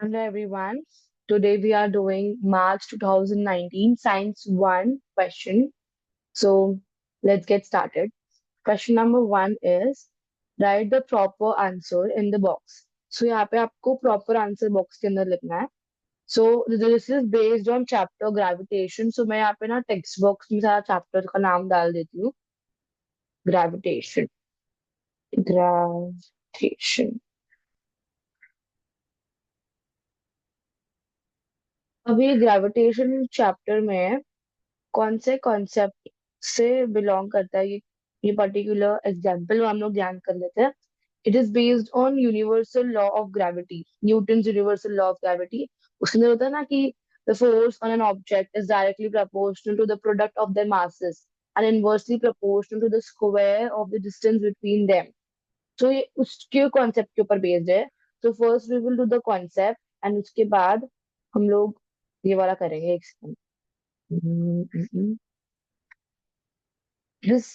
Hello everyone. Today we are doing March 2019 Science 1 question. So let's get started. Question number 1 is write the proper answer in the box. So यहाँ पे आपको proper answer box के अंदर लिखना है. So this is based on chapter gravitation. So मैं यहाँ पे ना text box में सारा chapter का नाम डाल देती हूँ. Gravitation. Gravitation. अभी ग्रेविटेशन चैप्टर में कौन से कॉन्सेप्ट से बिलोंग करता है ये पर्टिकुलर एग्जाम्पल हम लोग ध्यान कर लेते हैं. It is based on universal law of gravity, Newton universal law of gravity. उसके अंदर होता है ना कि the force on an object is directly proportional to the product of their masses and inversely proportional to the square of the distance between them. तो ये उसके concept के ऊपर बेस्ड है. तो first we will do the concept and उसके बाद हम लोग ये वाला करेंगे. एक second.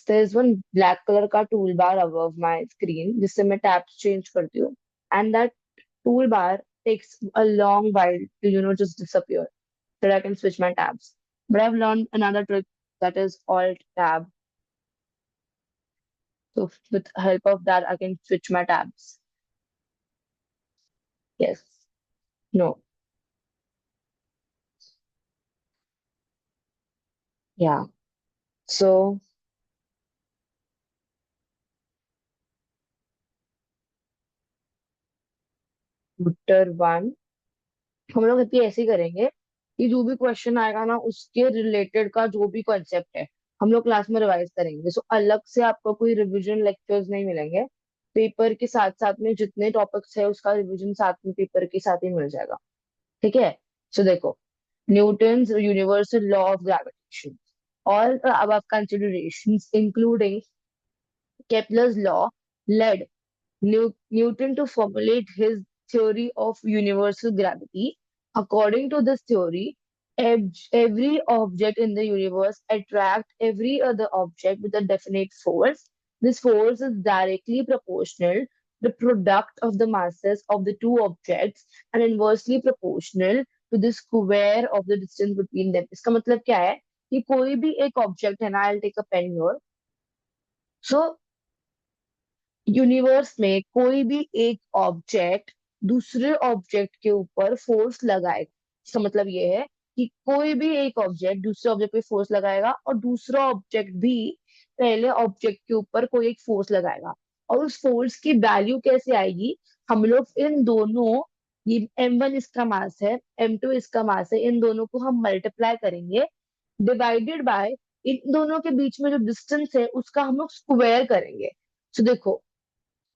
there's one black color का tool bar above my screen जिससे मैं टैब्स चेंज करती हूँ. And that toolbar takes a long while to just disappear so that I can switch my tabs. But I've learned another trick, that is Alt Tab. So with help of that I can switch my tabs. Yes. No. Yeah. So chapter 1 हम लोग इतनी ऐसे ही करेंगे कि जो भी question आएगा ना उसके रिलेटेड का जो भी कॉन्सेप्ट है हम लोग क्लास में रिवाइज करेंगे. सो अलग से आपको कोई रिवीजन लेक्चर्स नहीं मिलेंगे. पेपर के साथ साथ में जितने टॉपिक्स है उसका रिवीजन साथ में पेपर के साथ ही मिल जाएगा. ठीक है. सो देखो, Newton's universal law of gravitation, all the above considerations including Kepler's law led Newton to formulate his theory of universal gravity. According to this theory, every object in the universe attracts every other object with a definite force. This force is directly proportional to the product of the masses of the two objects and inversely proportional to the square of the distance between them. इसका मतलब क्या है कि कोई भी एक object है ना, I'll take a pen here. So universe में कोई भी एक ऑब्जेक्ट दूसरे ऑब्जेक्ट के ऊपर फोर्स लगाएगा. इसका मतलब ये है कि कोई भी एक ऑब्जेक्ट दूसरे ऑब्जेक्ट पे फोर्स लगाएगा और दूसरा ऑब्जेक्ट भी पहले ऑब्जेक्ट के ऊपर कोई एक फोर्स लगाएगा. और उस फोर्स की वैल्यू कैसे आएगी, हम लोग इन दोनों, ये m1 इसका मास है, m2 इसका मास है, इन दोनों को हम मल्टीप्लाई करेंगे डिवाइडेड बाय इन दोनों के बीच में जो डिस्टेंस है उसका हम लोग स्क्वायर करेंगे. तो देखो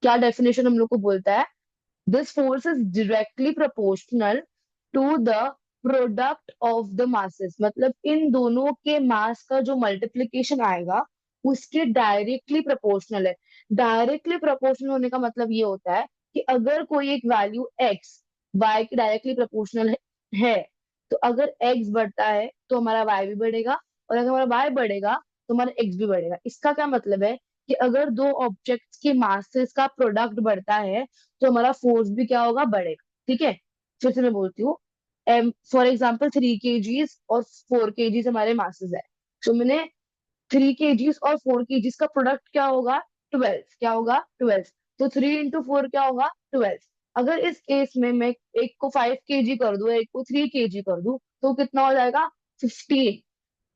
क्या डेफिनेशन हम लोग को बोलता है. This force is directly proportional to the product of the masses. मतलब इन दोनों के मास का जो मल्टीप्लीकेशन आएगा उसके डायरेक्टली प्रोपोर्शनल है. डायरेक्टली प्रोपोर्शनल होने का मतलब ये होता है कि अगर कोई एक वैल्यू x y के डायरेक्टली प्रोपोर्शनल है तो अगर x बढ़ता है तो हमारा y भी बढ़ेगा, और अगर हमारा y बढ़ेगा तो हमारा x भी बढ़ेगा. इसका क्या मतलब है कि अगर दो ऑब्जेक्ट्स के मासेस का प्रोडक्ट बढ़ता है तो हमारा फोर्स भी क्या होगा, बढ़ेगा. ठीक है. फिर से मैं बोलती हूँ. फॉर एग्जाम्पल 3 kgs और 4 kgs हमारे मासेस है. तो मैंने 3 kgs और 4 kgs का प्रोडक्ट क्या होगा, 12. क्या होगा, 12. तो 3 into 4 क्या होगा, 12. अगर इस केस में मैं एक को 5 kg कर दूं, एक को 3 kg कर दूं, तो कितना हो जाएगा, 15.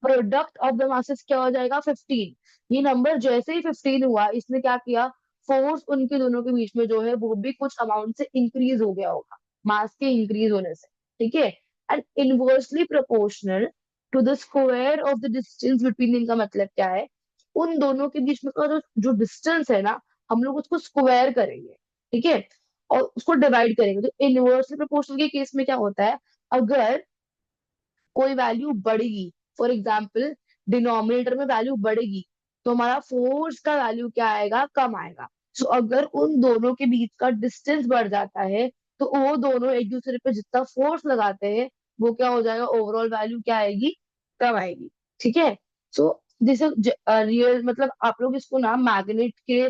प्रोडक्ट ऑफ द मासेस क्या हो जाएगा, 15. ये नंबर जैसे ही 15 हुआ, इसने क्या किया, फोर्स उनके दोनों के बीच में जो है वो भी कुछ अमाउंट से इंक्रीज हो गया होगा मास के इंक्रीज होने से. ठीक है. And inversely proportional to the square of the distance between, इनका मतलब क्या है, उन दोनों के बीच में का जो जो डिस्टेंस है ना, हम लोग उसको स्क्वायर करेंगे. ठीक है. और उसको डिवाइड करेंगे. तो इनवर्सली प्रोपोर्शनल के केस में क्या होता है, अगर कोई वैल्यू बढ़ेगी, फॉर एग्जाम्पल डिनोमिनेटर में वैल्यू बढ़ेगी, तो हमारा फोर्स का वैल्यू क्या आएगा, कम आएगा. सो अगर उन दोनों के बीच का डिस्टेंस बढ़ जाता है तो वो दोनों एक दूसरे पे जितना फोर्स लगाते हैं वो क्या हो जाएगा, ओवरऑल वैल्यू क्या आएगी, कम आएगी. ठीक है. सो दिस रियल, मतलब आप लोग इसको ना मैग्नेट के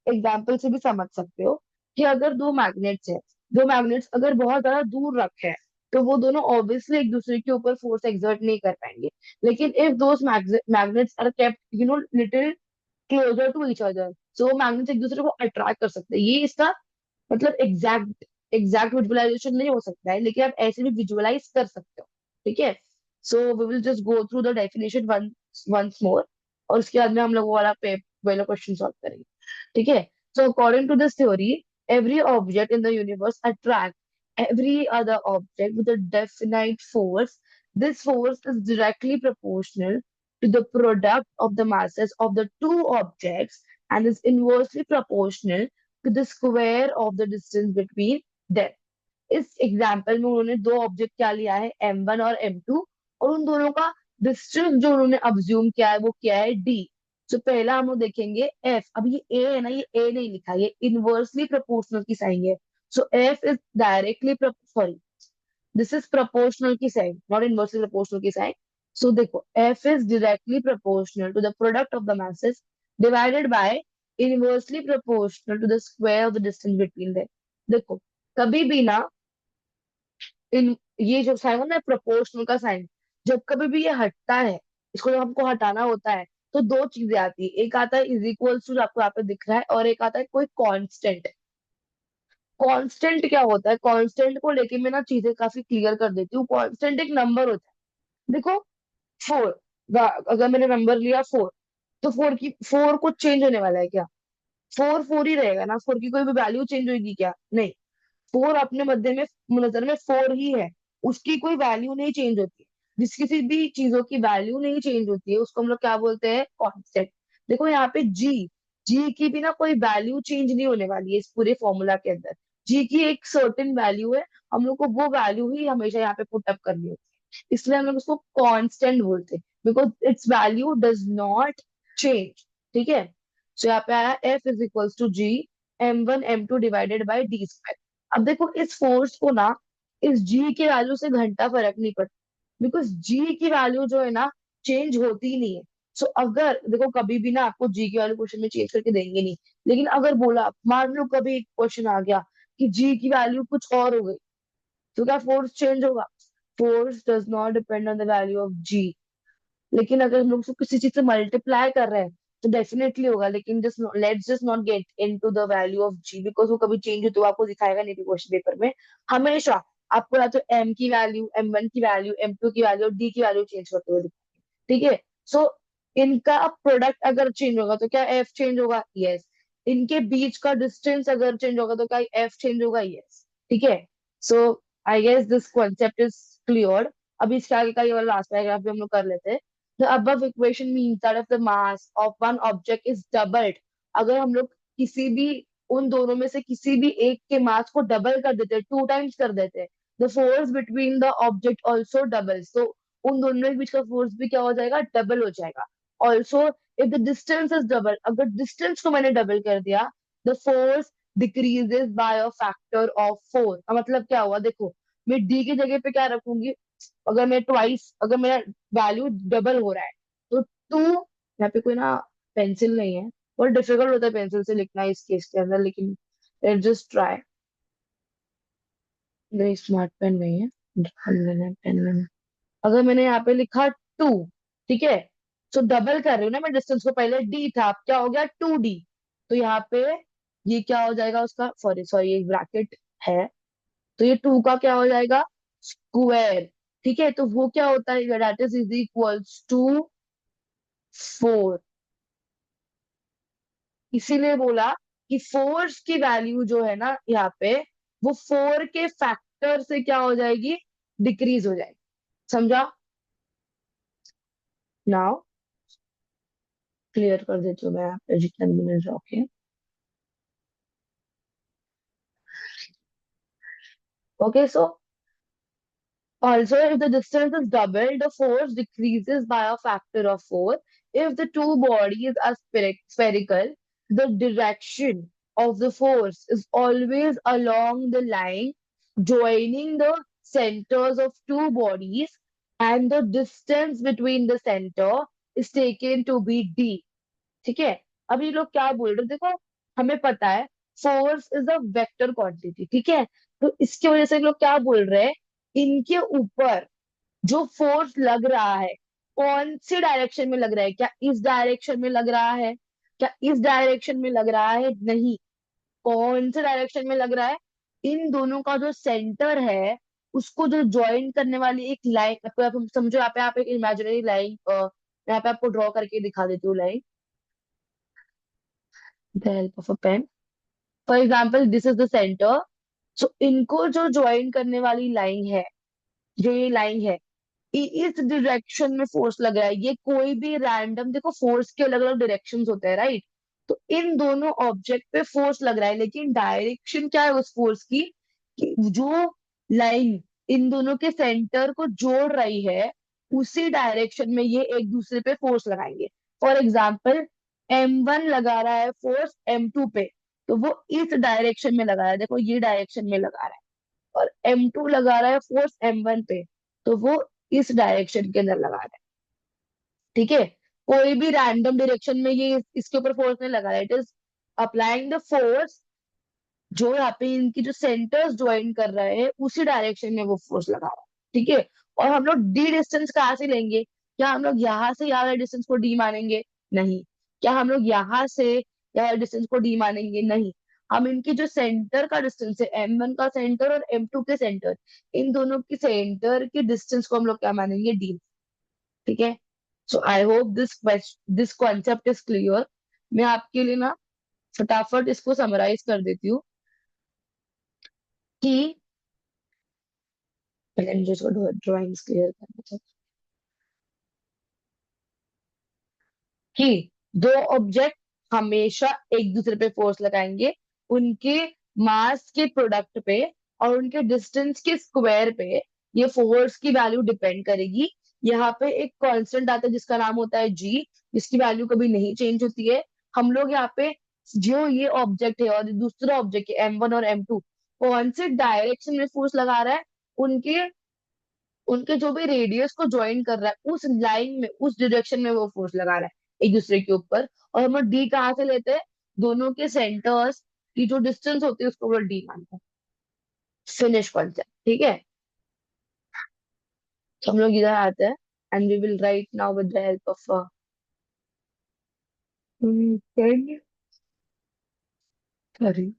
एग्जाम्पल से भी समझ सकते हो कि अगर दो मैग्नेट्स है, दो मैग्नेट्स अगर बहुत ज्यादा दूर रखे हैं तो वो दोनों ऑब्वियसली एक दूसरे के ऊपर फोर्स एक्सर्ट नहीं कर पाएंगे। लेकिन if those magnets are kept little closer to each other, so वो मैग्नेट्स एक दूसरे को अट्रैक्ट कर सकते हैं। ये इसका मतलब एग्जैक्ट विजुअलाइजेशन नहीं हो सकता है, लेकिन आप ऐसे भी विजुअलाइज कर सकते हो। ठीक है, so we will just go through the definition once more, और उसके बाद में हम लोग वो वाला क्वेश्चन सॉल्व करेंगे। ठीक है, so according to this theory, every object in the universe attract every other object with a definite force. This force is directly proportional to the product of the masses of the two objects and is inversely proportional to the square of the distance between them. इस example में उन्होंने दो object क्या लिया है, M1 और M2, और उन दोनों का डिस्टेंस जो उन्होंने अब्ज्यूम किया है वो क्या है, D। तो पहला हम लोग देखेंगे F। अब ये A है ना, ये A नहीं लिखा, ये इनवर्सली प्रोपोर्शनल की साइन है। So F is directly sorry, this is proportional की साइन, नॉट इनवर्सली प्रोपोर्शनल की साइन। सो देखो, F is directly proportional to the product of the masses divided by inversely proportional to the square of the distance between them. देखो, कभी भी ना इन ये जो sign होता है प्रोपोर्शनल का साइन, जब कभी भी ये हटता है, इसको जब हमको हटाना होता है, तो दो चीजें आती है। एक आता है इज इक्वल्स टू, आपको यहाँ पे दिख रहा है, और एक आता है कोई कांस्टेंट। कांस्टेंट क्या होता है, कांस्टेंट को लेके मैं ना चीजें काफी क्लियर कर देती हूँ। कांस्टेंट एक नंबर होता है, देखो 4, अगर मैंने नंबर लिया 4, तो 4 को चेंज होने वाला है क्या, 4 4 ही रहेगा ना, 4 की कोई भी वैल्यू चेंज होगी क्या, नहीं। 4 अपने मध्य में, नजर में 4 ही है, उसकी कोई वैल्यू नहीं चेंज होती। जिस किसी भी चीजों की वैल्यू नहीं चेंज होती है उसको हम लोग क्या बोलते हैं, कांस्टेंट। देखो यहाँ पे जी, जी की भी ना कोई वैल्यू चेंज नहीं होने वाली है इस पूरे फॉर्मूला के अंदर। जी की एक सर्टेन वैल्यू है, हम लोग को वो वैल्यू ही हमेशा यहाँ पे पुट अप करनी होती है, इसलिए हम लोग उसको कांस्टेंट बोलते हैं, because its value does not change. ठीक है, सो यहाँ पे आया F is equals to G M1 M2 divided by D square. अब देखो इस फोर्स को ना इस जी के वैल्यू से घंटा फर्क नहीं पड़ता, बिकॉज जी की वैल्यू जो है ना चेंज होती ही नहीं है। सो अगर देखो कभी भी ना आपको जी की वैल्यू क्वेश्चन में चेंज करके देंगे नहीं, लेकिन अगर बोला मान लो कभी एक क्वेश्चन आ गया कि जी की वैल्यू कुछ और हो गई, तो क्या फोर्स चेंज होगा, force does not depend on the value of G. लेकिन अगर हम लोग उसको किसी चीज से मल्टीप्लाई कर रहे हैं तो डेफिनेटली होगा, लेकिन just let's just not get into the value of G, because वो कभी चेंज हो तो आपको दिखाएगा नहीं क्वेश्चन पेपर में। हमेशा आपको या तो एम की वैल्यू, M1 की वैल्यू, M2 की वैल्यू और डी की वैल्यू चेंज करते हुए दिखाएगा। ठीक है, सो इनका प्रोडक्ट अगर चेंज होगा तो क्या एफ चेंज होगा, यस। इनके बीच का डिस्टेंस अगर चेंज होगा तो क्या एफ चेंज होगा, यस। ठीक है, so I guess this concept is clear. अभी इसके आगे का ये वाला लास्ट पैराग्राफ भी हम लोग कर लेते हैं। The above equation means that if the mass of one object is doubled, अगर हम लोग किसी भी उन दोनों में से किसी भी एक के मास को डबल कर देते हैं, 2 टाइम्स कर देते हैं, the force between the object also doubles, तो उन दोनों के बीच का फोर्स भी क्या हो जाएगा, डबल हो जाएगा। Also if the distance is double, अगर डिस्टेंस को मैंने डबल कर दिया, the force decreases by a factor of 4। मतलब क्या हुआ, देखो मैं डी की जगह पे क्या रखूंगी, अगर मैं ट्वाइस, अगर मेरा वैल्यू डबल हो रहा है तो 2, यहाँ पे कोई ना पेंसिल नहीं है, बहुत डिफिकल्ट होता है पेंसिल से लिखना इस केस के अंदर, लेकिन लेट्स जस्ट ट्राई। नहीं, स्मार्ट पेन नहीं है, पेन में अगर मैंने यहाँ पे लिखा 2, ठीक है, तो डबल कर रही हूँ ना मैं डिस्टेंस को, पहले डी था, अब क्या हो गया 2D। तो यहाँ पे ये क्या हो जाएगा उसका, सॉरी सॉरी एक ब्रैकेट है, तो ये 2 का क्या हो जाएगा, स्क्वायर। ठीक है, तो वो क्या होता है, दैट इज इक्वल्स टू 4। इसीलिए बोला कि फोर्स की वैल्यू जो है ना यहाँ पे, वो 4 के फैक्टर से क्या हो जाएगी, डिक्रीज हो जाएगी। समझा, नाउ क्लियर कर देती हूँ मैं यहाँ पे जितना भी मैंने ड्रॉ किया। Okay, so also, if the distance is doubled, the force decreases by a factor of 4. If the two bodies are spherical, the direction of the force is always along the line joining the centers of two bodies, and the distance between the center is taken to be d। ठीक है, अब ये लोग क्या बोल रहे हैं, देखो हमें पता है force is a vector quantity, ठीक है। तो इसकी वजह से लोग क्या बोल रहे हैं, इनके ऊपर जो फोर्स लग रहा है, कौन सी डायरेक्शन में लग रहा है, क्या इस डायरेक्शन में लग रहा है, क्या इस डायरेक्शन में लग रहा है, नहीं, कौन से डायरेक्शन में लग रहा है, इन दोनों का जो सेंटर है उसको जो ज्वाइन करने वाली एक लाइन, आप समझो यहाँ पे आप एक इमेजिनरी लाइन, यहाँ पे आपको ड्रॉ करके दिखा देती हूँ line, the help of a pen. For example this is the centre. So इनको जो ज्वाइन करने वाली लाइन है, जो ये लाइन है, इस डायरेक्शन में फोर्स लग रहा है, ये कोई भी रैंडम, देखो फोर्स के अलग अलग डायरेक्शंस होते हैं, राइट। तो इन दोनों ऑब्जेक्ट पे फोर्स लग रहा है, लेकिन डायरेक्शन क्या है उस फोर्स की, कि जो लाइन इन दोनों के सेंटर को जोड़ रही है, उसी डायरेक्शन में ये एक दूसरे पे फोर्स लगाएंगे। फॉर एग्जाम्पल M1 लगा रहा है फोर्स M2 पे, तो वो इस डायरेक्शन में लगा रहा है, देखो ये डायरेक्शन में लगा रहा है। और M2 लगा रहा है फोर्स M1 पे, तो वो इस डायरेक्शन के अंदर लगा रहा है, ठीक है। कोई भी रैंडम डायरेक्शन में ये इसके ऊपर फोर्स नहीं लगा रहा है, it is applying the force, जो यहाँ पे इनकी जो सेंटर्स ज्वाइन कर रहे हैं उसी डायरेक्शन में वो फोर्स लगा रहा है, ठीक है। और हम लोग डी डिस्टेंस कहाँ से लेंगे, क्या हम लोग यहाँ से यहाँ डिस्टेंस को डी मानेंगे, नहीं। क्या हम लोग यहाँ से यहाँ डिस्टेंस को डी मानेंगे, नहीं। हम इनकी जो सेंटर का डिस्टेंस है, M1 का सेंटर और M2 के सेंटर, इन दोनों की सेंटर की डिस्टेंस को हम लोग क्या मानेंगे, डी, ठीक है। So I hope this concept is clear. मैं आपके लिए ना फटाफट इसको समराइज कर देती हूँ कि, पहले मुझे इसको ड्राइंग्स क्लियर करना था, कि दो ऑब्जेक्ट हमेशा एक दूसरे पे फोर्स लगाएंगे, उनके मास के प्रोडक्ट पे और उनके डिस्टेंस के स्क्वायर पे ये फोर्स की वैल्यू डिपेंड करेगी। यहाँ पे एक कांस्टेंट आता है जिसका नाम होता है जी, जिसकी वैल्यू कभी नहीं चेंज होती है। हम लोग यहाँ पे जो ये ऑब्जेक्ट है और दूसरा ऑब्जेक्ट है M1 और M2, कौन से डायरेक्शन में फोर्स लगा रहा है, उनके उनके जो भी रेडियस को ज्वाइन कर रहा है उस लाइन में, उस डायरेक्शन में वो फोर्स लगा रहा है एक दूसरे के ऊपर। और हम डी कहाँ से लेते हैं, दोनों के सेंटर्स की जो डिस्टेंस होती है उसको वो डी मानते हैं। फिनिश कॉन्सेप्ट, ठीक है। तो हम लोग इधर आते हैं, and we will write now with the help of pen. Sorry,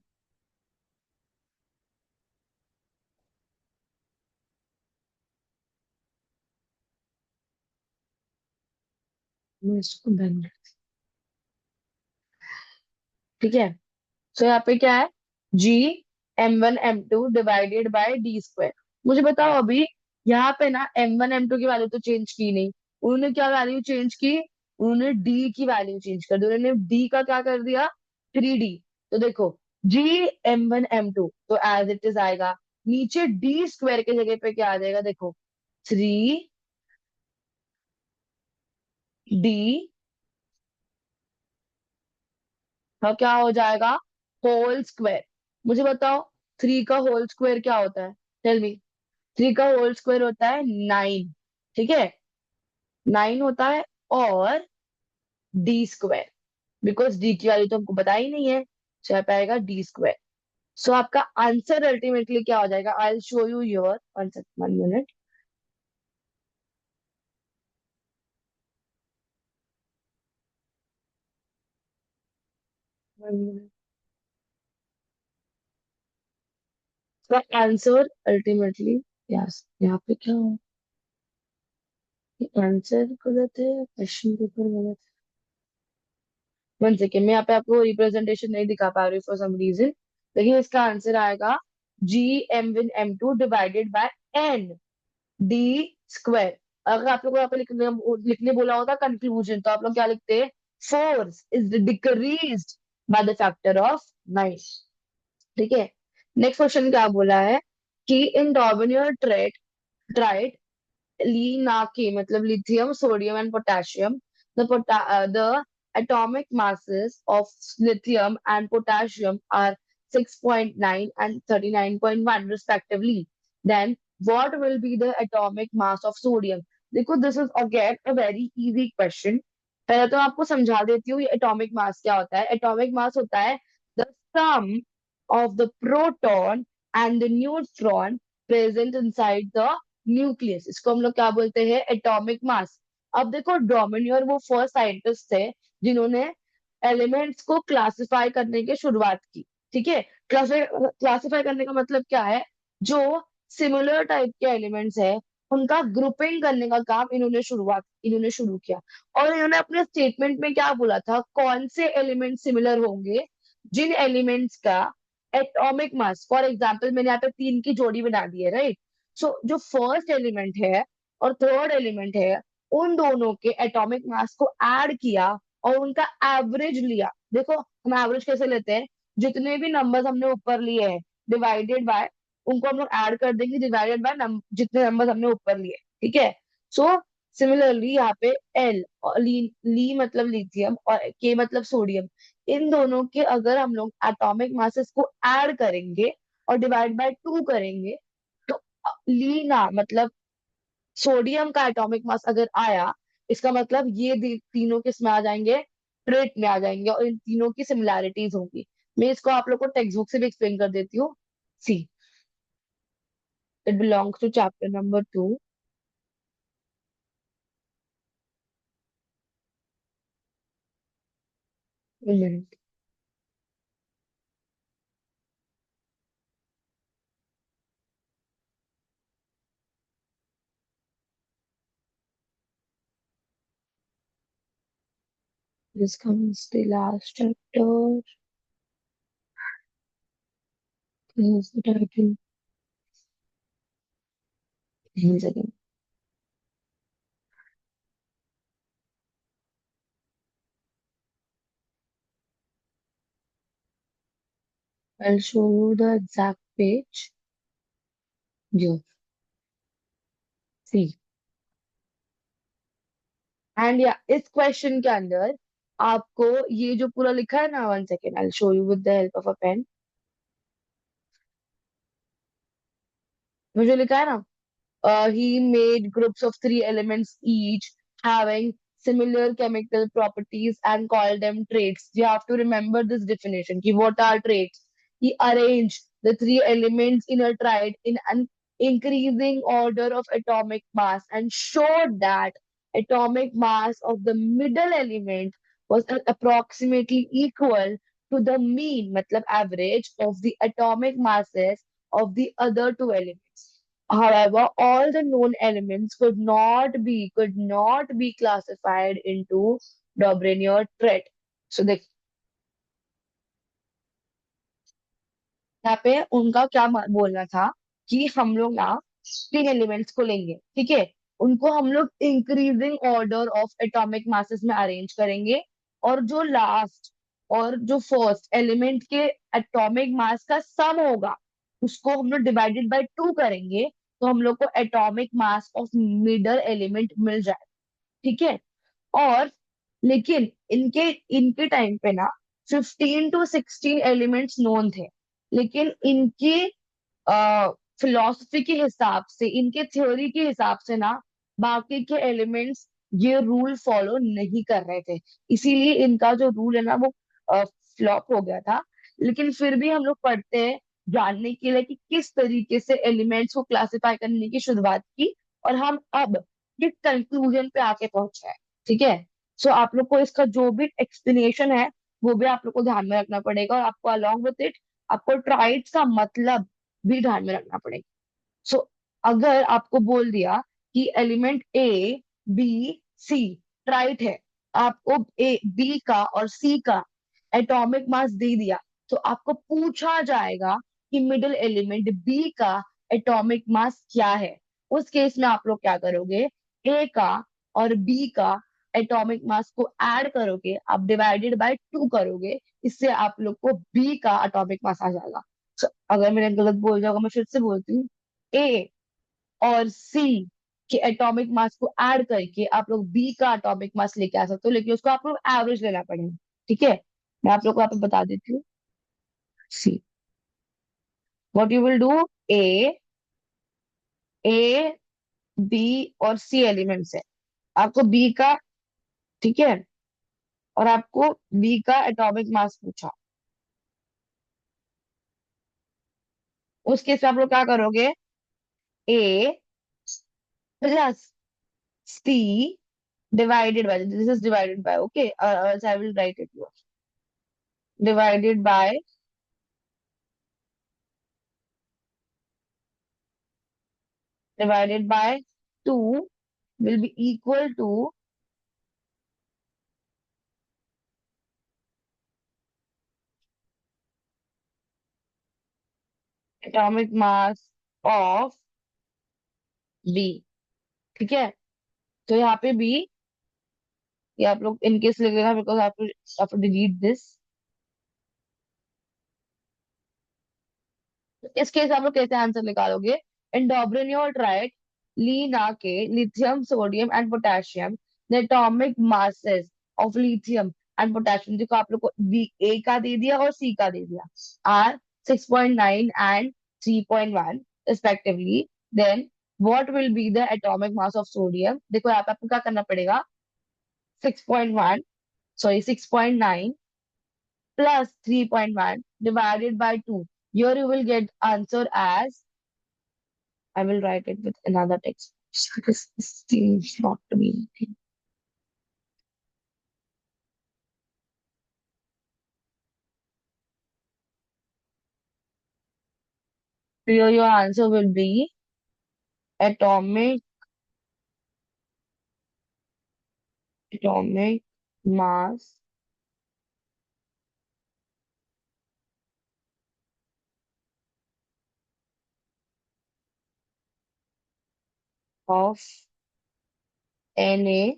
मैं इसको बंद, ठीक है। सो यहाँ पे क्या है, जी M1 M2 divided bye D square. मुझे बताओ अभी, यहाँ पे ना M1 M2 की वैल्यू तो चेंज की नहीं, उन्होंने क्या वैल्यू चेंज की, उन्होंने डी की वैल्यू चेंज कर दी, उन्होंने डी का क्या कर दिया, 3D। तो देखो जी M1 M2 तो एज इट इज आएगा, नीचे डी स्क्वायर की जगह पे क्या आ जाएगा, देखो 3D का क्या हो जाएगा, होल स्क्वायर। मुझे बताओ 3 का होल स्क्वायर क्या होता है, टेल मी। 3 का होल स्क्वायर होता है 9, ठीक है, 9 होता है। और डी स्क्वायर, बिकॉज डी की वैल्यू तो हमको पता ही नहीं है, तो यहाँ पे आएगा डी स्क्वायर। सो आपका आंसर अल्टीमेटली क्या हो जाएगा, I will show you your, one minute. Answer ultimately, yes, यहाँ पे क्या हो, आंसर गलत है, क्वेश्चन पेपर गलत है। वन सेकेंड, मैं यहाँ पे आपको रिप्रेजेंटेशन नहीं दिखा पा रही फॉर सम रीजन, लेकिन इसका आंसर आएगा G M1 M2 divided by N D square. अगर आप लोग को यहाँ पे लिखने बोला होता कंक्लूजन, तो आप लोग क्या लिखते, force is decreased by the factor of 9, ठीक है। नेक्स्ट क्वेश्चन क्या बोला है, कि इन डॉर्बनियर ट्राइट Li मतलब lithium, sodium, and potassium. The atomic masses of lithium and potassium are 6.9 and 39.1 respectively. Then what will be the atomic mass of sodium? देखो this is again a very easy question. पहले तो आपको समझा देती हूँ ये atomic mass क्या होता है। एटॉमिक मास होता है the sum of the proton and the neutron present inside the nucleus, इसको हम लोग क्या बोलते हैं, एटॉमिक मास। अब देखो डोमिनियर वो फर्स्ट साइंटिस्ट थे जिन्होंने एलिमेंट्स को क्लासिफाई करने की शुरुआत की। ठीक है, क्लासिफाई करने का मतलब क्या है, जो सिमिलर टाइप के एलिमेंट्स है उनका ग्रुपिंग करने का काम इन्होंने शुरू किया। और इन्होंने अपने स्टेटमेंट में क्या बोला था, कौन से एलिमेंट सिमिलर होंगे, जिन एलिमेंट्स का एटॉमिक मास, फॉर एग्जांपल मैंने यहाँ पे तीन की जोड़ी बना दी है, राइट। सो जो फर्स्ट एलिमेंट है और थर्ड एलिमेंट है, उन दोनों के एटॉमिक मास को ऐड किया और उनका एवरेज लिया। देखो हम एवरेज कैसे लेते हैं, जितने भी नंबर्स हमने ऊपर लिए हैं डिवाइडेड बाय, उनको हम लोग ऐड कर देंगे डिवाइडेड बाय जितने नंबर्स हमने ऊपर लिए। ठीक है। सो सिमिलरली यहाँ पे एल और ली मतलब लिथियम और के मतलब सोडियम, इन दोनों के अगर हम लोग एटॉमिक मासेस को ऐड करेंगे और डिवाइड बाय टू करेंगे, तो लीना मतलब सोडियम का एटॉमिक मास अगर आया, इसका मतलब ये तीनों किस में आ जाएंगे, ट्रेट में आ जाएंगे, और इन तीनों की सिमिलैरिटीज होंगी। मैं इसको आप लोग को टेक्स्ट बुक से भी एक्सप्लेन कर देती हूँ। See, it belongs to chapter number 2। Minute, this comes the last chapter. Here's the title. One second. I'll show you the exact page. Here, see. And या इस क्वेश्चन के अंदर आपको ये जो पूरा लिखा है ना, 1 second, I show you with the help of a pen. जो लिखा है ना, he made groups of three elements each having similar chemical properties and called them traits. You have to remember this definition. Ki what are traits? He arranged the three elements in a triad in an increasing order of atomic mass and showed that atomic mass of the middle element was approximately equal to the mean, matlab average, of the atomic masses of the other two elements. However, all the known elements could not be classified into Dobrenier trait. So देख, यहाँ पे उनका क्या बोलना था कि हम लोग ना तीन एलिमेंट्स को लेंगे, ठीक है, उनको हम लोग increasing order of atomic masses में अरेंज करेंगे, और जो लास्ट और जो फर्स्ट एलिमेंट के एटॉमिक मास का सम होगा उसको हम लोग डिवाइडेड बाय टू करेंगे, तो हम लोग को atomic mass of middle element मिल जाए। ठीक है। और लेकिन इनके इनके टाइम पे ना 15 to 16 एलिमेंट्स नोन थे, लेकिन इनकी फिलॉसफी के हिसाब से, इनके थ्योरी के हिसाब से ना बाकी के एलिमेंट्स ये रूल फॉलो नहीं कर रहे थे, इसीलिए इनका जो रूल है ना वो फ्लॉप हो गया था। लेकिन फिर भी हम लोग पढ़ते हैं जानने के लिए कि किस तरीके से एलिमेंट्स को क्लासिफाई करने की शुरुआत की, और हम अब किस कंक्लूजन पे आके पहुंचे हैं। ठीक है। सो आप लोग को इसका जो भी एक्सप्लेनेशन है वो भी आप लोग को ध्यान में रखना पड़ेगा, और आपको अलॉन्ग विथ इट आपको ट्राइड्स का मतलब भी ध्यान में रखना पड़ेगा। सो अगर आपको बोल दिया कि एलिमेंट ए बी सी ट्राइट है, आपको ए बी का और सी का एटॉमिक मास दे दिया, तो आपको पूछा जाएगा कि मिडिल एलिमेंट बी का एटॉमिक मास क्या है। उस केस में आप लोग क्या करोगे, ए का और बी का एटॉमिक मास को ऐड करोगे, आप डिवाइडेड बाय टू करोगे, इससे आप लोग को बी का एटॉमिक मास आ जाएगा। So, अगर मैंने गलत बोल जाऊंगा मैं फिर से बोलती हूँ, ए और सी के एटॉमिक मास को ऐड करके आप लोग बी का एटॉमिक मास लेके आ सकते हो, लेकिन उसको आप लोग एवरेज लेना पड़ेगा। ठीक है, मैं आप लोग को यहाँ पे बता देती हूँ। See, what you will do, A A B और सी एलिमेंट्स है, आपको बी का, ठीक है, और आपको बी का एटॉमिक मास पूछा। उस केस में आप लोग क्या करोगे? A plus C divided by, this is divided by, okay, else I will write it here. Divided by 2 will be equal to atomic mass of B। ठीक है, तो यहाँ पे B, ये आप लोग इनकेस लिख लेना, बिकॉज आप डिलीट दिस। इस केस आप लोग कैसे आंसर निकालोगे? इन डोब्रेनियोल ट्राइड लीना के lithium sodium and potassium the atomic masses of lithium and potassium, देखो आप लोग को बी ए का दे दिया और सी का दे दिया, are 6.9 and 3.1 respectively. Then what will be the atomic mass of sodium? देखो यहाँ पे आपको क्या करना पड़ेगा, 6.1, sorry 6.9 plus 3.1 divided by 2. Here you will get answer as, I will write it with another text. This seems not to be anything. Here your answer will be atomic atomic mass of Na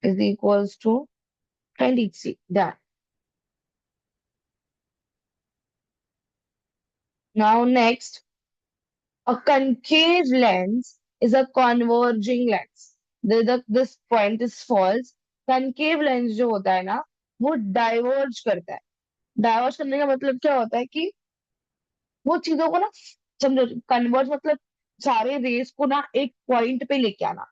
is equals to 23. Done. Now next, a concave lens is a converging lens. This point is false. Concave lens जो होता है ना, वो diverge करता है। Diverse करने का मतलब क्या होता है कि वो चीजों को ना, समझो, कन्वर्स मतलब सारे रेस को ना एक पॉइंट पे लेके आना।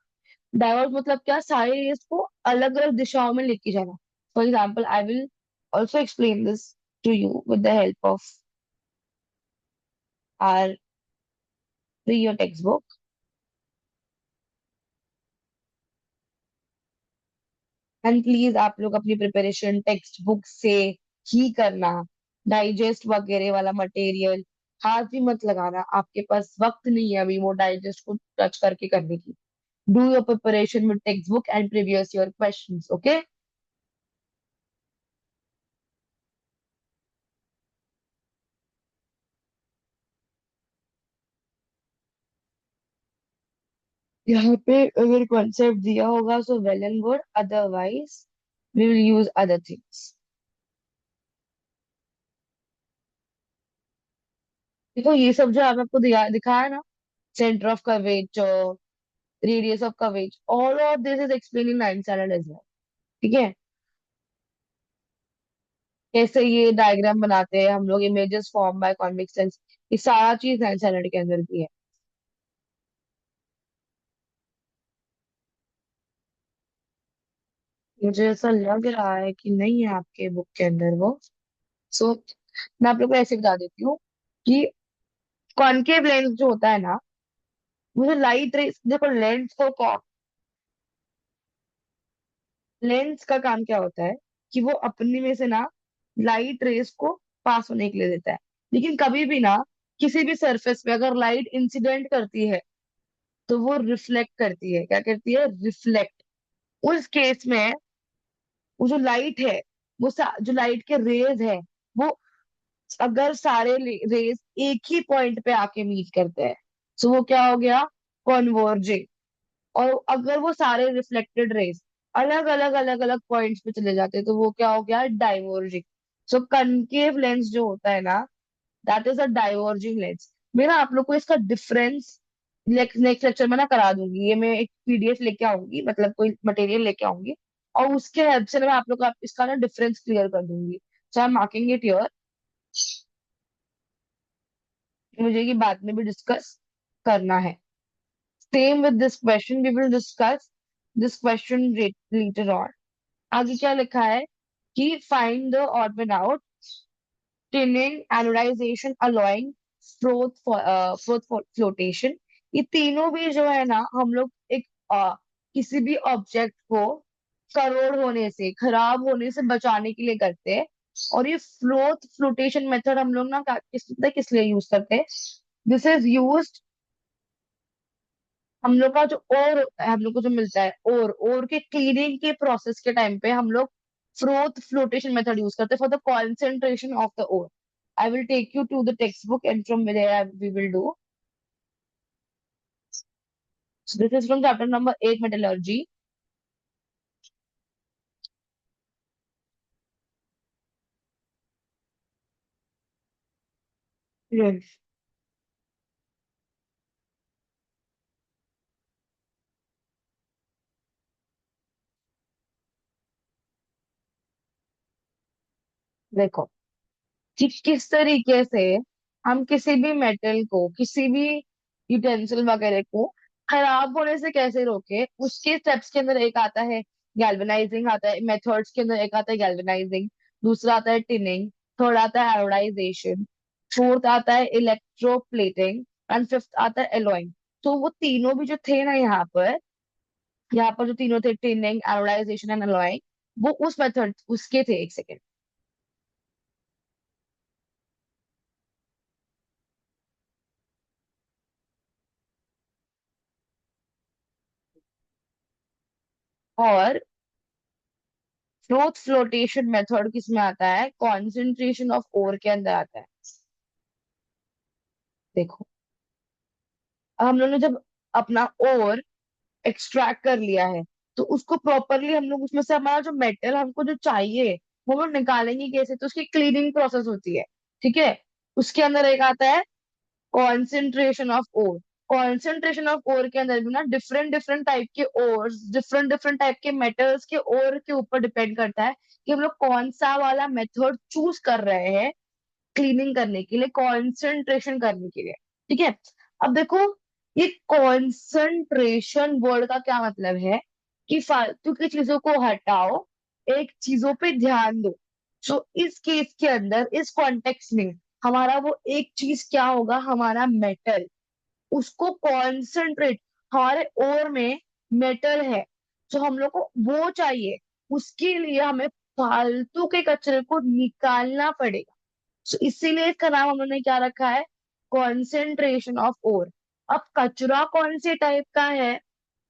डाइवर्स मतलब क्या, सारे रेस को अलग अलग दिशाओं में लेके जाना। For example I will also explain this to you with the help of our your text book. And please आप लोग अपनी प्रिपरेशन टेक्स्ट बुक से ही करना। डाइजेस्ट वगैरह वाला मटेरियल हाथ भी मत लगाना, आपके पास वक्त नहीं है अभी वो डाइजेस्ट को टच करके करने की। Do your preparation with textbook and previous year questions, okay? यहाँ पे अगर कॉन्सेप्ट दिया होगा so well and good, otherwise we will use other things. देखो ये सब जो आपने आपको दिखाया ना, centre of curvature, radius of curvature, all of this is explain in 9th standard as well. ठीक है, कैसे ये डायग्राम बनाते हैं हम लोग, images form by convex lens, ये सारा चीज 9th स्टैंडर्ड के अंदर भी है। मुझे ऐसा लग रहा है कि नहीं है आपके बुक के अंदर वो। सो मैं आप लोग को ऐसे बता देती हूँ कि कॉनकेव लेंस जो होता है ना, मुझे लाइट रेस, देखो लेंस को लेंस का काम क्या होता है कि वो अपने में से ना लाइट रेस को पास होने के लिए देता है। लेकिन कभी भी ना किसी भी सरफेस पे अगर लाइट इंसिडेंट करती है तो वो रिफ्लेक्ट करती है। क्या करती है? रिफ्लेक्ट। उस केस में वो जो लाइट है, वो जो लाइट के रेज है, वो अगर सारे रेज एक ही पॉइंट पे आके मीट करते हैं तो वो क्या हो गया? कॉन्वर्जिंग। और अगर वो सारे रिफ्लेक्टेड रेज अलग अलग पॉइंट्स पे चले जाते हैं तो वो क्या हो गया? डाइवर्जिंग। सो कनकेव लेंस जो होता है ना, that is a diverging lens. मैं ना आप लोग को इसका डिफरेंस नेक्स्ट नेक्स्ट लेक्चर में ना करा दूंगी। ये मैं एक पीडीएफ लेके आऊंगी, मतलब कोई मटेरियल लेके आऊंगी, और उसके हेल्प से ना मैं आप लोग का इसका ना डिफरेंस क्लियर कर दूंगी। So I am marking it your, मुझे ये बाद में भी डिस्कस करना है। Same with this question, we will discuss this question later on. आगे क्या लिखा है कि find the odd one out, tinning, anodization, alloying, float float flotation. ये तीनों भी जो है ना, हम लोग एक किसी भी ऑब्जेक्ट को करोड़ होने से, खराब होने से बचाने के लिए करते हैं। और ये फ्लोटेशन मेथड हम लोग ना किस लिए यूज करते हैं? दिस इज यूज, हम लोग का जो और हम लोग को जो मिलता है, और के क्लीनिंग के प्रोसेस के टाइम पे हम लोग फ्लोटेशन मेथड यूज करते हैं for the concentration of the ore. I will take you to the text book and from there we will do. So this is from chapter number 8, metallurgy. Yes. देखो कि किस तरीके से हम किसी भी मेटल को, किसी भी यूटेंसिल वगैरह को खराब होने से कैसे रोके, उसके स्टेप्स के अंदर एक आता है गैल्वेनाइजिंग, आता है मेथड्स के अंदर एक आता है गैल्वेनाइजिंग, दूसरा आता है टिनिंग, थर्ड आता है आयोडाइजेशन, फोर्थ आता है इलेक्ट्रोप्लेटिंग, एंड फिफ्थ आता है एलॉइंग। तो वो तीनों भी जो थे ना यहाँ पर जो तीनों थे, टिनिंग, आयोडाइजेशन एंड एलॉइंग, वो उस मेथड उसके थे। एक सेकेंड। और फ्लोटेशन मेथड किसमें आता है? कॉन्सेंट्रेशन ऑफ ओर के अंदर आता है। देखो, अब हम लोग ने जब अपना ओर एक्सट्रैक्ट कर लिया है, तो उसको प्रॉपरली हम लोग उसमें से हमारा जो मेटल हमको जो चाहिए वो हम लोग निकालेंगे कैसे? तो उसकी क्लीनिंग प्रोसेस होती है। ठीक है। उसके अंदर एक आता है concentration of ore. Concentration of ore के अंदर भी ना डिफरेंट डिफरेंट टाइप के ओर, डिफरेंट डिफरेंट टाइप के मेटल्स के ओर के ऊपर डिपेंड करता है कि हम लोग कौन सा वाला मेथड चूज कर रहे हैं क्लीनिंग करने के लिए, कॉन्सेंट्रेशन करने के लिए। ठीक है। अब देखो, ये कॉन्सेंट्रेशन वर्ड का क्या मतलब है? कि फालतू की चीजों को हटाओ, एक चीजों पे ध्यान दो। सो इस केस के अंदर, इस कॉन्टेक्स्ट में, हमारा वो एक चीज क्या होगा? हमारा मेटल, उसको कॉन्सेंट्रेट, हमारे ओर में मेटल है जो हम लोग को वो चाहिए, उसके लिए हमें फालतू के कचरे को निकालना पड़ेगा। So, इसीलिए इसका नाम हम लोगों ने क्या रखा है? Concentration of ore. अब कचरा कौन से टाइप का है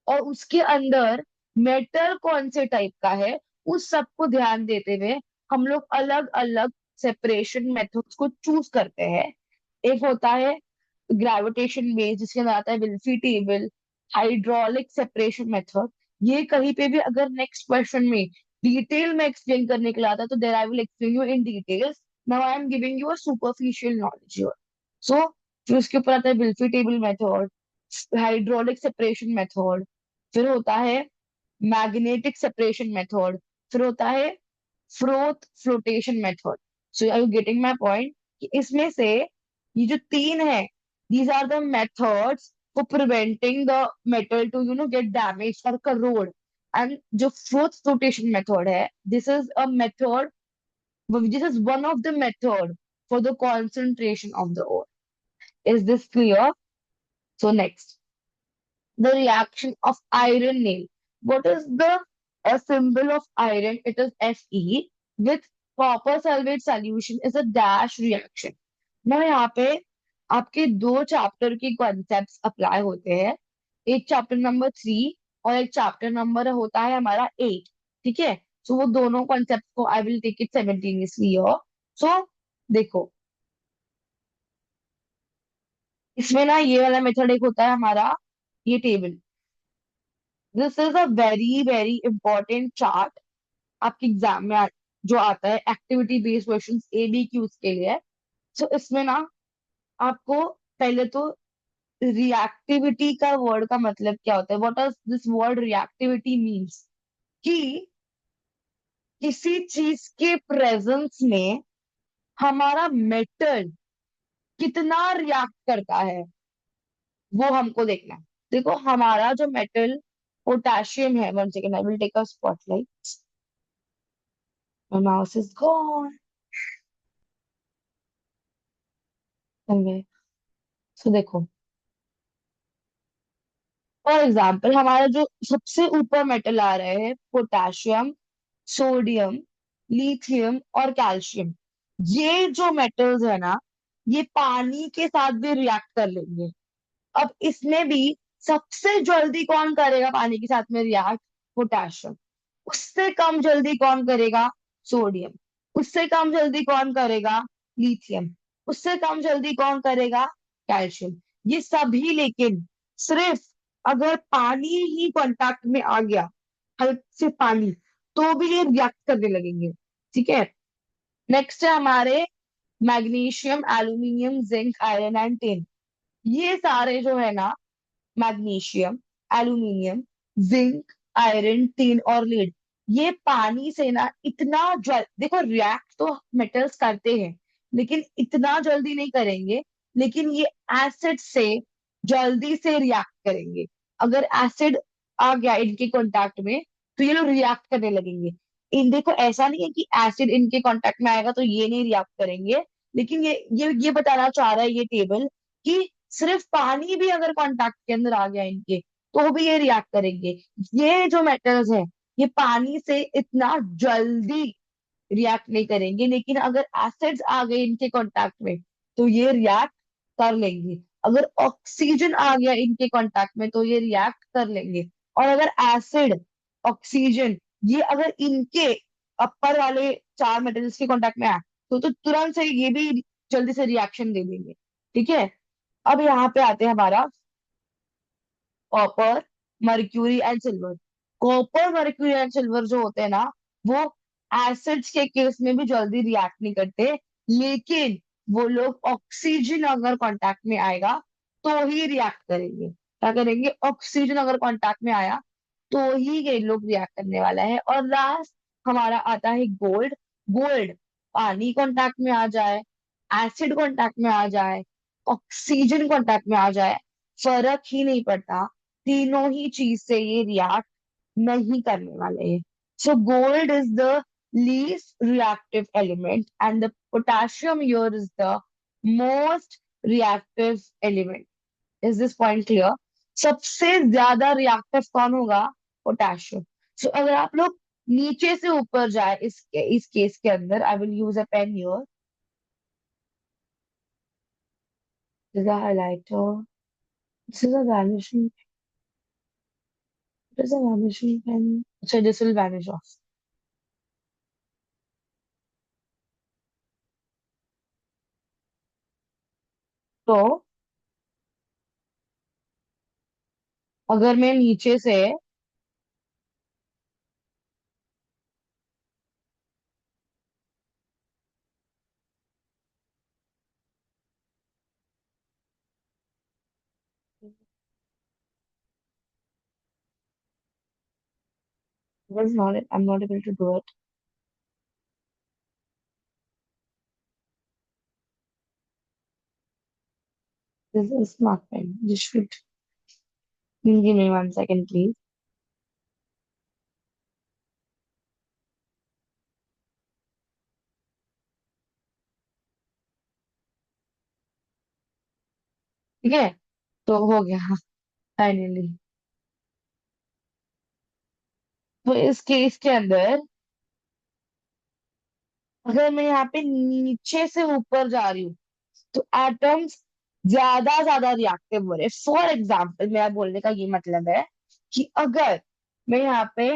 और उसके अंदर मेटल कौन से टाइप का है, उस सब को ध्यान देते हुए हम लोग अलग अलग सेपरेशन मेथड्स को चूज करते हैं। एक होता है ग्रेविटेशन बेस्ड, जिसके अंदर आता है wilfley table, hydraulic separation method. ये कहीं पे भी अगर नेक्स्ट क्वेश्चन में डिटेल में एक्सप्लेन करने के लिए आता है, तो there I will explain you in details. Now I am giving you a superficial knowledge here. So फिर उसके ऊपर आता है wilfley table method, hydraulic separation method, फिर होता है मैग्नेटिक सेपरेशन मेथड, फिर होता है flotation method. So are you getting my point? कि इसमें से ये जो तीन है, these are the methods for preventing the metal to get damage और करोड। एंड जो फोर्थ फ्लोटेशन मेथड है, this is a method, this is one of the method for the concentration of the ore. Is this clear? So next, the reaction of iron nail. What is the a symbol of iron? It is Fe. With copper sulfate solution is a dash reaction. Now यहाँ पे आपके दो chapter के concepts apply होते हैं। एक chapter number 3 और एक चैप्टर नंबर होता है हमारा 8। ठीक है। सो वो दोनों कॉन्सेप्ट को I will take it simultaneously. So देखो, इसमें ना ये वाला मेथड एक होता है हमारा, ये table. This is a very very important chart आपके एग्जाम में जो आता है एक्टिविटी बेस्ड क्वेश्चन ABQs के लिए। सो इसमें ना आपको पहले तो रिएक्टिविटी का वर्ड का मतलब क्या होता है, what does this word reactivity means? कि किसी चीज के प्रेजेंस में हमारा मेटल कितना रिएक्ट करता है, वो हमको देखना है। देखो, हमारा जो मेटल पोटेशियम है, 1 second, I will take a spotlight. My mouse is gone. Okay. तो देखो, फॉर एग्जाम्पल हमारा जो सबसे ऊपर मेटल आ रहे हैं, पोटाशियम, सोडियम, लिथियम और कैल्शियम। ये जो मेटल्स है ना, ये पानी के साथ भी रिएक्ट कर लेंगे। अब इसमें भी सबसे जल्दी कौन करेगा पानी के साथ में रिएक्ट? पोटेशियम। उससे कम जल्दी कौन करेगा? सोडियम। उससे कम जल्दी कौन करेगा? लिथियम। उससे कम जल्दी कौन करेगा? कैल्शियम। ये सभी लेकिन सिर्फ अगर पानी ही कांटेक्ट में आ गया, हल्के से पानी, तो भी ये रिएक्ट करने लगेंगे। ठीक है। नेक्स्ट है हमारे magnesium, aluminium, zinc, iron and tin. ये सारे जो है ना, magnesium, aluminium, zinc, iron, tin और लीड, ये पानी से ना इतना देखो, रिएक्ट तो मेटल्स करते हैं, लेकिन इतना जल्दी नहीं करेंगे। लेकिन ये एसिड से जल्दी से रिएक्ट करेंगे। अगर एसिड आ गया इनके कांटेक्ट में, तो ये लोग रिएक्ट करने लगेंगे। इन देखो, ऐसा नहीं है कि एसिड इनके कांटेक्ट में आएगा तो ये नहीं रिएक्ट करेंगे। लेकिन ये बताना चाह रहा है ये टेबल कि सिर्फ पानी भी अगर कांटेक्ट के अंदर आ गया इनके, तो भी ये रिएक्ट करेंगे। ये जो मेटल्स है, ये पानी से इतना जल्दी रिएक्ट नहीं करेंगे, लेकिन अगर एसिड्स आ गए इनके कांटेक्ट में, तो ये रिएक्ट कर लेंगे। अगर ऑक्सीजन आ गया इनके कांटेक्ट में, तो ये रिएक्ट कर लेंगे। और अगर एसिड, ऑक्सीजन, ये अगर इनके अपर वाले चार मेटल्स के कांटेक्ट में आए, तो तुरंत से ये भी जल्दी से रिएक्शन दे देंगे। ठीक है। अब यहाँ पे आते हैं हमारा copper, mercury and silver. Copper, mercury and silver जो होते हैं ना, वो एसिड्स के केस में भी जल्दी रिएक्ट नहीं करते। लेकिन वो लोग ऑक्सीजन अगर कांटेक्ट में आएगा, तो ही रिएक्ट करेंगे। क्या करेंगे? ऑक्सीजन अगर कांटेक्ट में आया, तो ही ये लोग रिएक्ट करने वाला है। और लास्ट हमारा आता है गोल्ड। गोल्ड, पानी कांटेक्ट में आ जाए, एसिड कांटेक्ट में आ जाए, ऑक्सीजन कांटेक्ट में आ जाए, फर्क ही नहीं पड़ता, तीनों ही चीज से ये रिएक्ट नहीं करने वाले हैं। So gold is the least reactive element and the potassium here is the most reactive element. Is this point clear? सबसे ज्यादा रिएक्टिव कौन होगा? पोटेशियम। सो अगर आप लोग नीचे से ऊपर जाए इस केस के अंदर, I will use a pen here, this is a highlighter, this is a vanishing, this is a vanishing pen. अच्छा, दिस विल वैनिश ऑफ। तो अगर मैं नीचे से, was not, I'm not able to do it. This is not pen. This should give me 1 second, please. ठीक है। तो हो गया फाइनली। तो इस केस के अंदर, अगर मैं यहाँ पे नीचे से ऊपर जा रही हूँ, तो एटम्स ज्यादा ज्यादा रिएक्टिव हो रहे हैं। फॉर एग्जाम्पल, मेरा बोलने का ये मतलब है कि अगर मैं यहाँ पे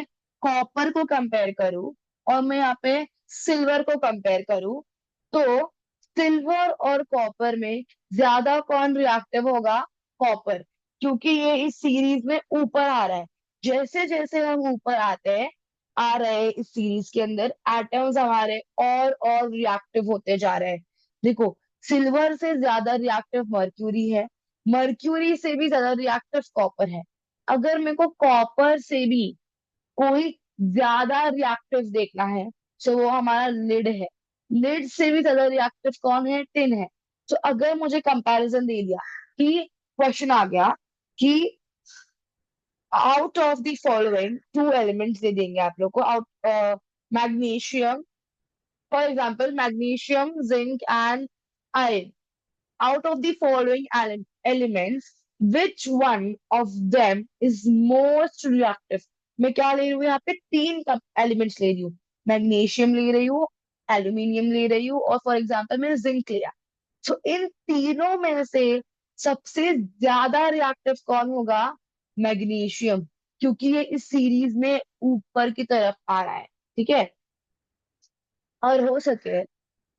कॉपर को कंपेयर करूं और मैं यहाँ पे सिल्वर को कंपेयर करूं, तो सिल्वर और कॉपर में ज्यादा कौन रिएक्टिव होगा? कॉपर। क्योंकि ये इस सीरीज में ऊपर आ रहा है। जैसे जैसे हम ऊपर आते हैं, आ रहे हैं इस सीरीज के अंदर, एटम्स हमारे और रिएक्टिव होते जा रहे हैं। देखो, सिल्वर से ज्यादा रिएक्टिव मर्क्यूरी है, मर्क्यूरी से भी ज्यादा रिएक्टिव कॉपर है। अगर मेरे को कॉपर से भी कोई ज्यादा रिएक्टिव देखना है, तो वो हमारा लिड है। लिड से भी ज्यादा रिएक्टिव कौन है? टिन है। तो अगर मुझे कंपैरिजन दे दिया कि क्वेश्चन आ गया कि out of the following two elements they देंगे आप लोग को, out magnesium, for example magnesium, zinc and iron, out of the following elements, which one of them is most reactive? मैं क्या ले रही हूँ यहाँ पे, तीन एलिमेंट्स ले रही हूँ, मैग्नीशियम ले रही हूँ, एल्यूमिनियम ले रही हूँ, और फॉर एग्जांपल मैंने जिंक लिया। तो इन तीनों में से सबसे ज्यादा रिएक्टिव कौन होगा? मैग्नीशियम, क्योंकि ये इस सीरीज में ऊपर की तरफ आ रहा है। ठीक है। और हो सके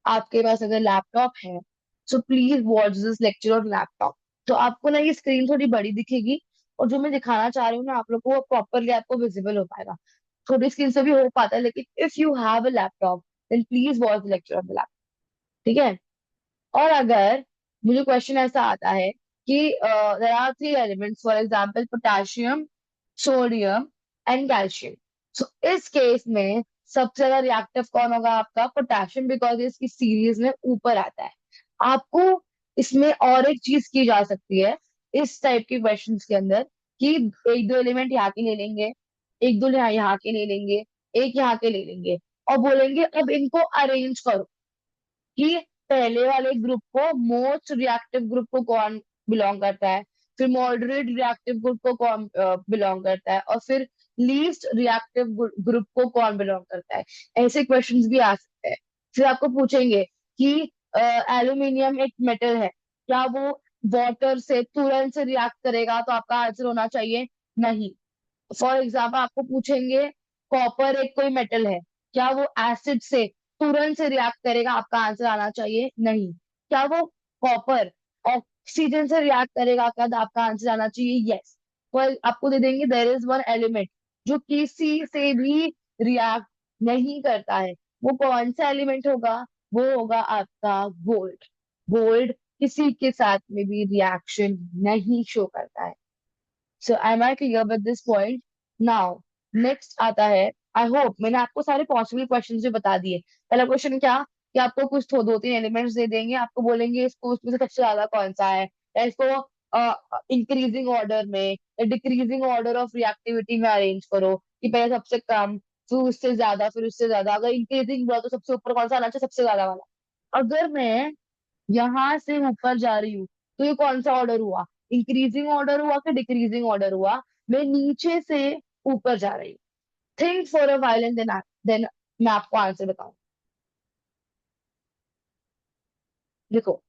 आपके पास अगर लैपटॉप है, so please watch this lecture on laptop. तो आपको ना ये स्क्रीन थोड़ी बड़ी दिखेगी, और जो मैं दिखाना चाह रही हूँ ना आप लोग को, वो प्रॉपरली आपको विजिबल हो पाएगा। छोटी स्क्रीन से भी हो पाता है, लेकिन if you have a laptop then please watch the lecture on the laptop. ठीक है। और अगर मुझे क्वेश्चन ऐसा आता है कि there are three elements, for example potassium, sodium and calcium. So इस केस में सबसे ज्यादा रिएक्टिव कौन होगा आपका? पोटेशियम, बिकॉज इसकी सीरीज में ऊपर आता है। आपको इसमें और एक चीज की जा सकती है इस टाइप के क्वेश्चंस के अंदर, कि एक दो एलिमेंट यहाँ के ले लेंगे, एक दो यहाँ के ले लेंगे, एक यहाँ के ले लेंगे, और बोलेंगे अब इनको अरेंज करो कि पहले वाले ग्रुप को, मोस्ट रिएक्टिव ग्रुप को कौन बिलोंग करता है, फिर मॉडरेट रिएक्टिव ग्रुप को कौन बिलोंग करता है, और फिर लीस्ट रिएक्टिव ग्रुप को कौन बिलोंग करता है। ऐसे क्वेश्चंस भी आ सकते हैं। फिर आपको पूछेंगे कि एल्यूमिनियम एक मेटल है, क्या वो वाटर से तुरंत से रिएक्ट करेगा? तो आपका आंसर होना चाहिए नहीं। फॉर एग्जाम्पल आपको पूछेंगे कॉपर एक कोई मेटल है, क्या वो एसिड से तुरंत से रिएक्ट करेगा? आपका आंसर आना चाहिए नहीं। क्या वो कॉपर ऑक्सीजन से रिएक्ट करेगा? क्या? तो आपका आंसर आना चाहिए यस। पर आपको दे देंगे देयर इज वन एलिमेंट जो किसी से भी रिएक्ट नहीं करता है, वो कौन सा एलिमेंट होगा? वो होगा आपका गोल्ड। गोल्ड किसी के साथ में भी रिएक्शन नहीं शो करता है। सो am I clear with this point? Now, next आता है, आई होप मैंने आपको सारे पॉसिबल क्वेश्चंस भी बता दिए। पहला क्वेश्चन क्या, कि आपको कुछ दो तीन एलिमेंट्स दे देंगे, आपको बोलेंगे इसको उसमें से सबसे ज्यादा कौन सा है, या इसको इंक्रीजिंग ऑर्डर में या डिक्रीजिंग ऑर्डर ऑफ रिएक्टिविटी में अरेंज करो, कि पहले सबसे कम, फिर उससे ज्यादा, फिर उससे ज्यादा। अगर इंक्रीजिंग हुआ तो सबसे ऊपर कौन सा आना चाहिए? सबसे ज्यादा वाला। अगर मैं यहाँ से ऊपर जा रही हूँ, तो ये कौन सा ऑर्डर हुआ? इंक्रीजिंग ऑर्डर हुआ कि डिक्रीजिंग ऑर्डर हुआ? मैं नीचे से ऊपर जा रही हूँ। Think for a while and then मैं आपको आंसर बताऊं। देखो,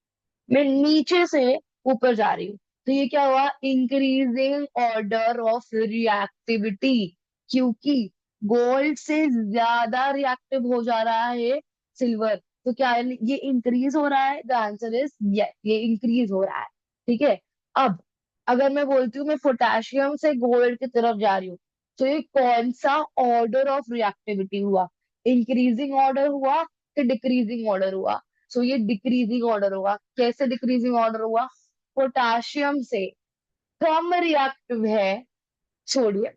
मैं नीचे से ऊपर जा रही हूँ, तो ये क्या हुआ? इंक्रीजिंग ऑर्डर ऑफ रिएक्टिविटी, क्योंकि गोल्ड से ज्यादा रिएक्टिव हो जा रहा है सिल्वर। तो क्या ये इंक्रीज हो रहा है? द आंसर इज यस, ये इंक्रीज हो रहा है। ठीक है। अब अगर मैं बोलती हूँ मैं पोटेशियम से गोल्ड की तरफ जा रही हूँ, तो ये कौन सा ऑर्डर ऑफ रिएक्टिविटी हुआ? इंक्रीजिंग ऑर्डर हुआ कि डिक्रीजिंग ऑर्डर हुआ? सो ये डिक्रीजिंग ऑर्डर होगा। कैसे डिक्रीजिंग ऑर्डर हुआ? पोटाशियम से कम रिएक्टिव है सोडियम।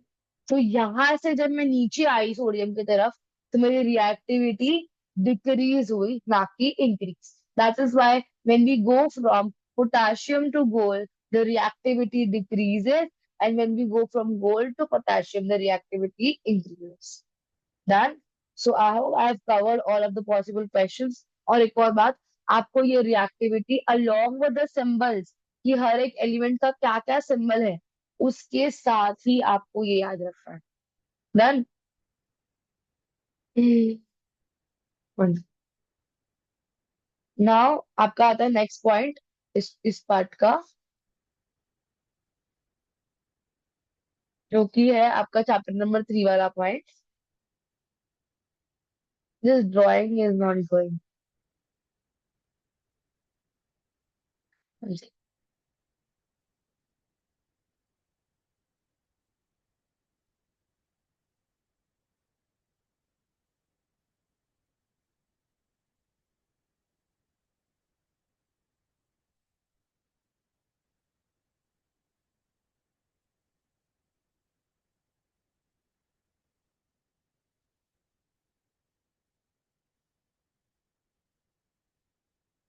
तो यहां से जब मैं नीचे आई सोडियम की तरफ, तो मेरी रिएक्टिविटी डिक्रीज हुई, ना कि increase. That is why when we go from potassium to gold the reactivity decreases, and when we go from gold to potassium the reactivity increases. Done. So I hope I have covered all of the possible questions. और एक और बात, आपको ये reactivity along with the symbols, कि हर एक element का क्या क्या सिंबल है, उसके साथ ही आपको ये याद रखना है। डन। नाउ आपका आता है नेक्स्ट पॉइंट इस पार्ट का, जो कि है आपका चैप्टर नंबर 3 वाला point. This drawing is not going.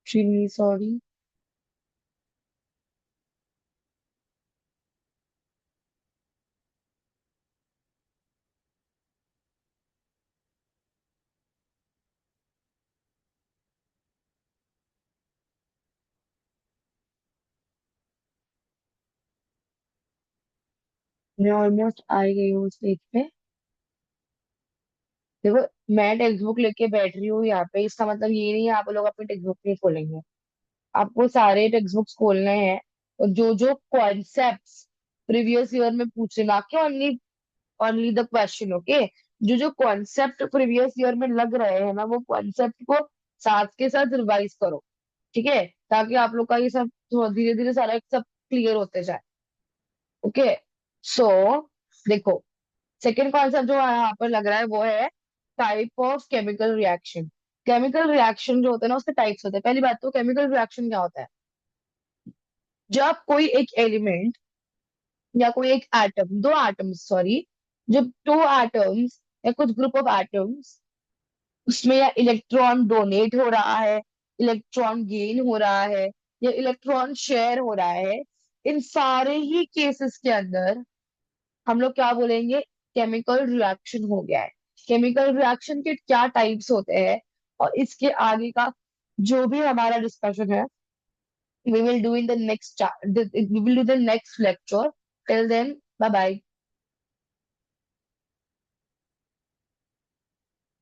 Actually sorry. मैं ऑलमोस्ट आ ही गई हूँ उस पेज पे। देखो, मैं टेक्स्ट बुक लेके बैठ रही हूँ यहाँ पे, इसका मतलब ये नहीं है आप लोग अपनी टेक्स्ट बुक नहीं खोलेंगे। आपको सारे टेक्स्ट बुक्स खोलने हैं, और जो जो कॉन्सेप्ट्स प्रीवियस ईयर में पूछे, ना कि only only the question, okay. जो जो कॉन्सेप्ट प्रीवियस ईयर में लग रहे हैं ना, वो कॉन्सेप्ट को साथ के साथ रिवाइज करो, ठीक है, ताकि आप लोग का ये सब धीरे धीरे सारा सब क्लियर होते जाए। ओके। सो देखो, सेकेंड कॉन्सेप्ट जो यहाँ पर लग रहा है वो है type of chemical reaction. Chemical reaction जो होते हैं ना, उसके टाइप्स होते हैं। पहली बात तो केमिकल रिएक्शन क्या होता है? जब कोई एक एलिमेंट या कोई एक एटम, दो एटम्स सॉरी, जब दो एटम्स या कुछ ग्रुप ऑफ एटम्स, उसमें या इलेक्ट्रॉन डोनेट हो रहा है, इलेक्ट्रॉन गेन हो रहा है, या इलेक्ट्रॉन शेयर हो रहा है, इन सारे ही केसेस के अंदर हम लोग क्या बोलेंगे? केमिकल रिएक्शन हो गया है। केमिकल रिएक्शन के क्या टाइप्स होते हैं, और इसके आगे का जो भी हमारा डिस्कशन है, we will do in the next we will do the next lecture. Till then, bye bye.